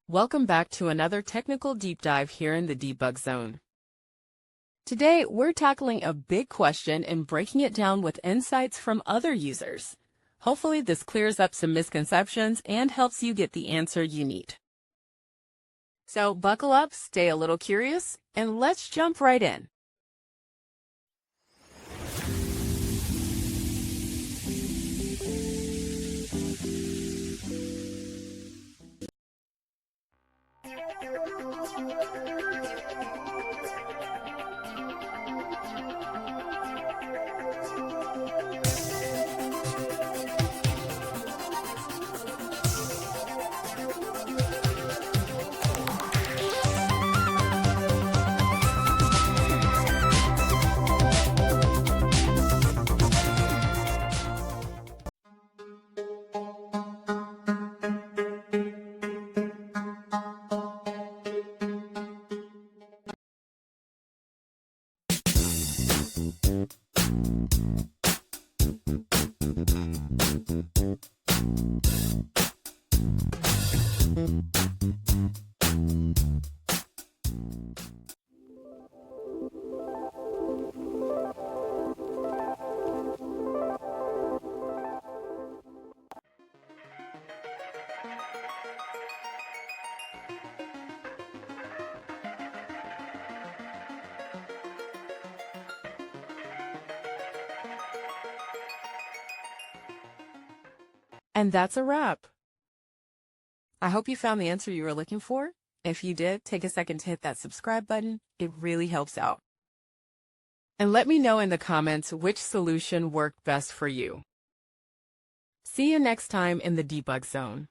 Welcome back to another technical deep dive here in the debug zone. Today, we're tackling a big question and breaking it down with insights from other users. Hopefully, this clears up some misconceptions and helps you get the answer you need. So buckle up, stay a little curious, and let's jump right in. And that's a wrap. I hope you found the answer you were looking for. If you did, take a second to hit that subscribe button. It really helps out. And let me know in the comments which solution worked best for you. See you next time in the debug zone.